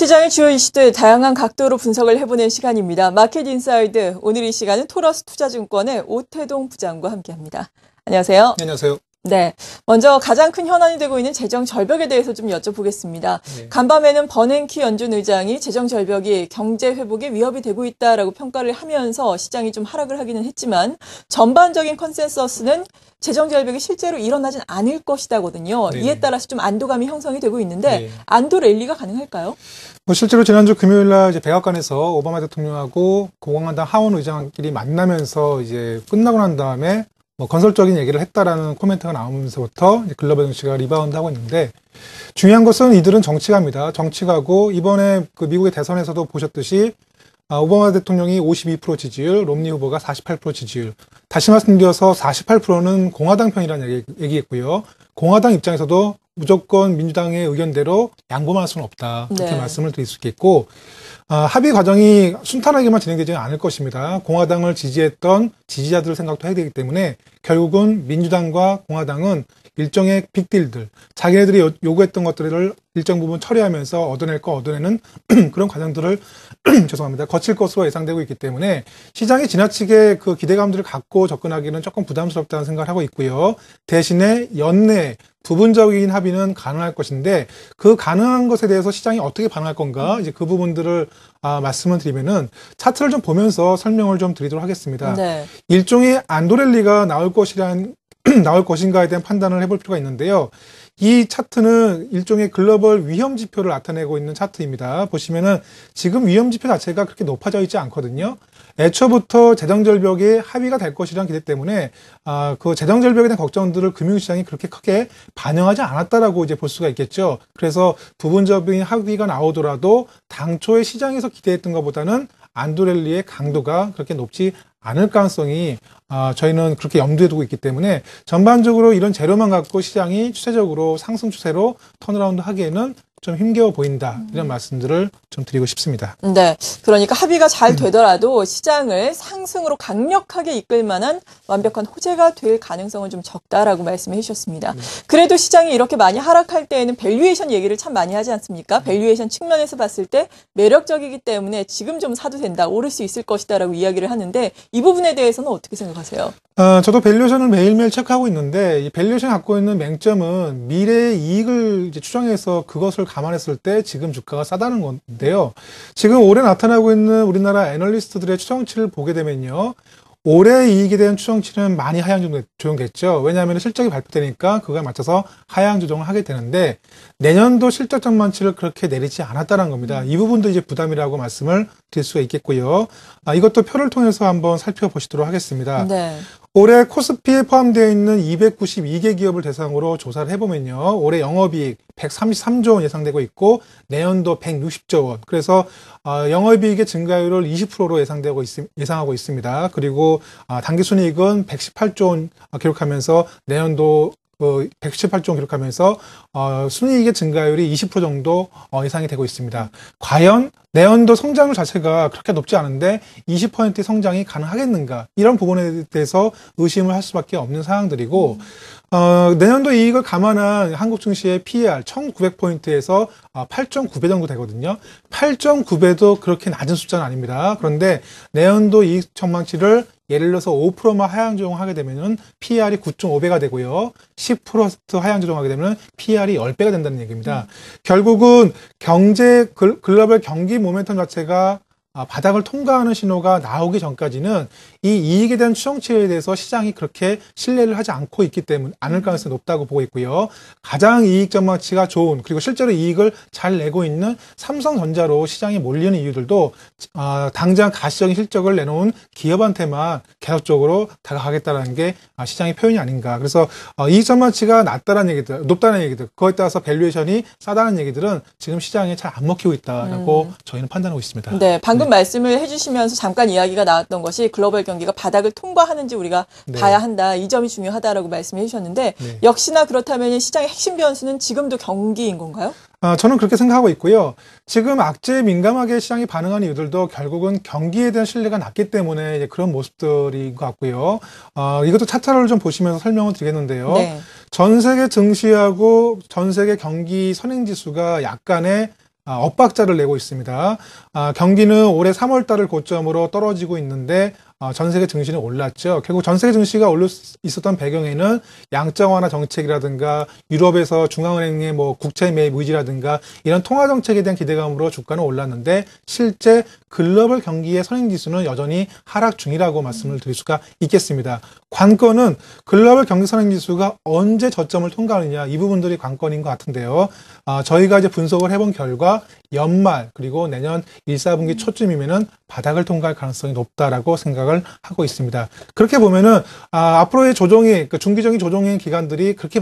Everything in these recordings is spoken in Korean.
시장의 주요 이슈들 다양한 각도로 분석을 해보는 시간입니다. 마켓 인사이드, 오늘 이 시간은 토러스 투자증권의 오태동 부장과 함께합니다. 안녕하세요. 안녕하세요. 네, 먼저 가장 큰 현안이 되고 있는 재정 절벽에 대해서 좀 여쭤보겠습니다. 네. 간밤에는 버냉키 연준 의장이 재정 절벽이 경제 회복에 위협이 되고 있다라고 평가를 하면서 시장이 좀 하락을 하기는 했지만 전반적인 컨센서스는 재정 절벽이 실제로 일어나진 않을 것이다거든요. 네. 이에 따라서 좀 안도감이 형성이 되고 있는데 네. 안도 랠리가 가능할까요? 실제로 지난주 금요일 날 이제 백악관에서 오바마 대통령하고 공화당 하원 의장끼리 만나면서 이제 끝나고 난 다음에 건설적인 얘기를 했다라는 코멘트가 나오면서부터 이제 글로벌 증시가 리바운드하고 있는데, 중요한 것은 이들은 정치가입니다. 정치가고 이번에 그 미국의 대선에서도 보셨듯이 오바마 대통령이 52% 지지율, 롬니 후보가 48% 지지율. 다시 말씀드려서 48%는 공화당 편이라는 얘기했고요. 공화당 입장에서도 무조건 민주당의 의견대로 양보할 수는 없다. 그렇게 네. 말씀을 드릴 수 있겠고, 합의 과정이 순탄하게만 진행되지는 않을 것입니다. 공화당을 지지했던 지지자들 생각도 해야 되기 때문에 결국은 민주당과 공화당은 일종의 빅딜들, 자기네들이 요구했던 것들을 일정 부분 처리하면서 얻어낼 거 얻어내는 그런 과정들을 죄송합니다. 거칠 것으로 예상되고 있기 때문에 시장이 지나치게 그 기대감들을 갖고 접근하기는 조금 부담스럽다는 생각을 하고 있고요. 대신에 연내 부분적인 합의는 가능할 것인데, 그 가능한 것에 대해서 시장이 어떻게 반응할 건가, 이제 그 부분들을 말씀을 드리면은 차트를 좀 보면서 설명을 좀 드리도록 하겠습니다. 네. 일종의 안도랠리가 나올 것인가에 대한 판단을 해볼 필요가 있는데요. 이 차트는 일종의 글로벌 위험 지표를 나타내고 있는 차트입니다. 보시면은 지금 위험 지표 자체가 그렇게 높아져 있지 않거든요. 애초부터 재정 절벽에 합의가 될 것이라는 기대 때문에 그 재정 절벽에 대한 걱정들을 금융시장이 그렇게 크게 반영하지 않았다라고 이제 볼 수가 있겠죠. 그래서 부분적인 합의가 나오더라도 당초에 시장에서 기대했던 것보다는 안도랠리의 강도가 그렇게 높지 않을 가능성이 저희는 그렇게 염두에 두고 있기 때문에 전반적으로 이런 재료만 갖고 시장이 추세적으로 상승 추세로 턴어라운드 하기에는 좀 힘겨워 보인다, 이런 말씀들을 좀 드리고 싶습니다. 네. 그러니까 합의가 잘 되더라도 시장을 상승으로 강력하게 이끌 만한 완벽한 호재가 될 가능성은 좀 적다라고 말씀해 주셨습니다. 그래도 시장이 이렇게 많이 하락할 때에는 밸류에이션 얘기를 참 많이 하지 않습니까? 밸류에이션 측면에서 봤을 때 매력적이기 때문에 지금 좀 사도 된다, 오를 수 있을 것이다라고 이야기를 하는데, 이 부분에 대해서는 어떻게 생각하세요? 저도 밸류에이션을 매일매일 체크하고 있는데, 이 밸류에이션이 갖고 있는 맹점은 미래의 이익을 이제 추정해서 그것을 감안했을 때 지금 주가가 싸다는 건데요. 지금 올해 나타나고 있는 우리나라 애널리스트들의 추정치를 보게 되면요, 올해 이익에 대한 추정치는 많이 하향 조정됐죠. 왜냐하면 실적이 발표되니까 그거에 맞춰서 하향 조정을 하게 되는데, 내년도 실적 전망치를 그렇게 내리지 않았다는 겁니다. 이 부분도 이제 부담이라고 말씀을 드릴 수가 있겠고요. 이것도 표를 통해서 한번 살펴보시도록 하겠습니다. 네. 올해 코스피에 포함되어 있는 292개 기업을 대상으로 조사를 해보면요, 올해 영업이익 133조 원 예상되고 있고 내년도 160조 원. 그래서 영업이익의 증가율을 20%로 예상하고 있습니다. 그리고 당기순이익은 118조 원 기록하면서 내년도 118조 원 기록하면서 순이익의 증가율이 20% 정도 예상이 되고 있습니다. 과연 내년도 성장률 자체가 그렇게 높지 않은데 20%의 성장이 가능하겠는가, 이런 부분에 대해서 의심을 할 수밖에 없는 상황들이고, 내년도 이익을 감안한 한국 증시의 PER 1900포인트에서 8.9배 정도 되거든요. 8.9배도 그렇게 낮은 숫자는 아닙니다. 그런데 내년도 이익 전망치를 예를 들어서 5%만 하향 조정하게 되면은 PER이 9.5배가 되고요. 10% 하향 조정하게 되면 PER이 10배가 된다는 얘기입니다. 결국은 글로벌 경기 모멘텀 자체가 바닥을 통과하는 신호가 나오기 전까지는 이 이익에 대한 추정치에 대해서 시장이 그렇게 신뢰를 하지 않고 있기 때문에 않을 가능성이 높다고 보고 있고요. 가장 이익 전망치가 좋은, 그리고 실제로 이익을 잘 내고 있는 삼성전자로 시장이 몰리는 이유들도 당장 가시적인 실적을 내놓은 기업한테만 계속적으로 다가가겠다는 게 시장의 표현이 아닌가. 그래서 이익 전망치가 낮다는 얘기들, 높다는 얘기들, 그거에 따라서 밸류에이션이 싸다는 얘기들은 지금 시장에 잘 안 먹히고 있다라고 저희는 판단하고 있습니다. 네, 방금 말씀을 해주시면서 잠깐 이야기가 나왔던 것이 글로벌 경기가 바닥을 통과하는지 우리가 봐야 한다, 이 점이 중요하다라고 말씀해 주셨는데, 역시나 그렇다면 시장의 핵심 변수는 지금도 경기인 건가요? 저는 그렇게 생각하고 있고요. 지금 악재에 민감하게 시장이 반응하는 이유들도 결국은 경기에 대한 신뢰가 낮기 때문에 이제 그런 모습들인 것 같고요. 이것도 차트를 좀 보시면서 설명을 드리겠는데요. 네. 전 세계 증시하고 전 세계 경기 선행지수가 약간의 엇박자를 내고 있습니다. 경기는 올해 3월 달을 고점으로 떨어지고 있는데 전 세계 증시는 올랐죠. 결국 전 세계 증시가 올릴 수 있었던 배경에는 양적 완화 정책이라든가 유럽에서 중앙은행의 뭐 국채 매입 의지라든가 이런 통화 정책에 대한 기대감으로 주가는 올랐는데 실제 글로벌 경기의 선행지수는 여전히 하락 중이라고 말씀을 드릴 수가 있겠습니다. 관건은 글로벌 경기 선행지수가 언제 저점을 통과하느냐 이 부분들이 관건인 것 같은데요. 저희가 이제 분석을 해본 결과 연말 그리고 내년 1, 4분기 초쯤이면은 바닥을 통과할 가능성이 높다라고 생각을 하고 있습니다. 그렇게 보면은 앞으로의 조정이 그 중기적인 조정의 기간들이 그렇게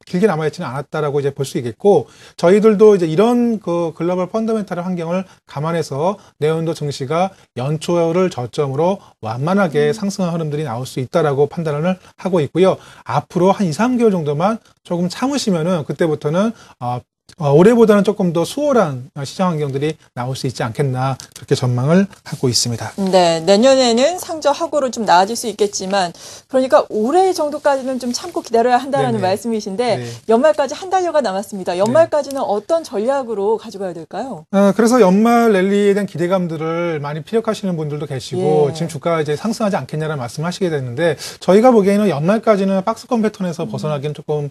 길게 남아있지는 않았다라고 이제 볼 수 있겠고 저희들도 이제 이런 그 글로벌 펀더멘탈 환경을 감안해서 내년도 증시가 연초를 저점으로 완만하게 상승한 흐름들이 나올 수 있다라고 판단을 하고 있고요. 앞으로 한 2, 3개월 정도만 조금 참으시면은 그때부터는 올해보다는 조금 더 수월한 시장 환경들이 나올 수 있지 않겠나 그렇게 전망을 하고 있습니다. 네, 내년에는 상저하고로 좀 나아질 수 있겠지만 그러니까 올해 정도까지는 좀 참고 기다려야 한다는 네네. 말씀이신데 네. 연말까지 한 달여가 남았습니다. 연말까지는 어떤 전략으로 가져가야 될까요? 그래서 연말 랠리에 대한 기대감들을 많이 피력하시는 분들도 계시고 예. 지금 주가가 이제 상승하지 않겠냐는 말씀하시게 됐는데 저희가 보기에는 연말까지는 박스권 패턴에서 벗어나기는 조금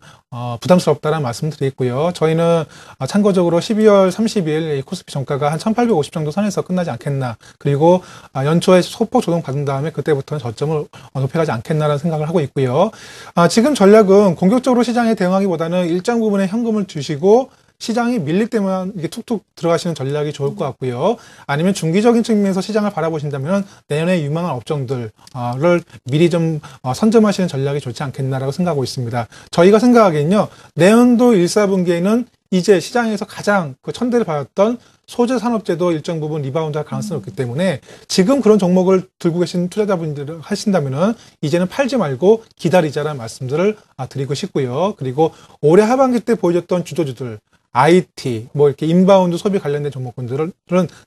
부담스럽다는 말씀을 드리고요. 저희는 참고적으로 12월 30일 코스피 종가가 한 1850 정도 선에서 끝나지 않겠나. 그리고 연초에 소폭 조정 받은 다음에 그때부터는 저점을 높여가지 않겠나라는 생각을 하고 있고요. 지금 전략은 공격적으로 시장에 대응하기보다는 일정 부분의 현금을 주시고 시장이 밀릴 때만 이게 툭툭 들어가시는 전략이 좋을 것 같고요. 아니면 중기적인 측면에서 시장을 바라보신다면 내년에 유망한 업종들을 미리 좀 선점하시는 전략이 좋지 않겠나라고 생각하고 있습니다. 저희가 생각하기엔요. 내년도 1, 4분기에는 이제 시장에서 가장 그 천대를 받았던 소재 산업재도 일정 부분 리바운드할 가능성이 있기 때문에 지금 그런 종목을 들고 계신 투자자분들 하신다면은 이제는 팔지 말고 기다리자라는 말씀들을 드리고 싶고요. 그리고 올해 하반기 때 보여줬던 주도주들 IT, 뭐 이렇게 인바운드 소비 관련된 종목군들은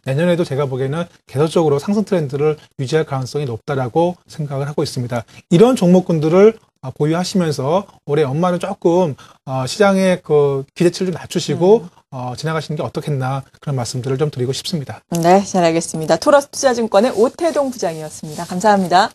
내년에도 제가 보기에는 계속적으로 상승 트렌드를 유지할 가능성이 높다라고 생각을 하고 있습니다. 이런 종목군들을 보유하시면서 올해 연말은 조금 시장의 그 기대치를 좀 낮추시고 지나가시는 게 어떻겠나 그런 말씀들을 좀 드리고 싶습니다. 네, 잘 알겠습니다. 토러스 투자증권의 오태동 부장이었습니다. 감사합니다.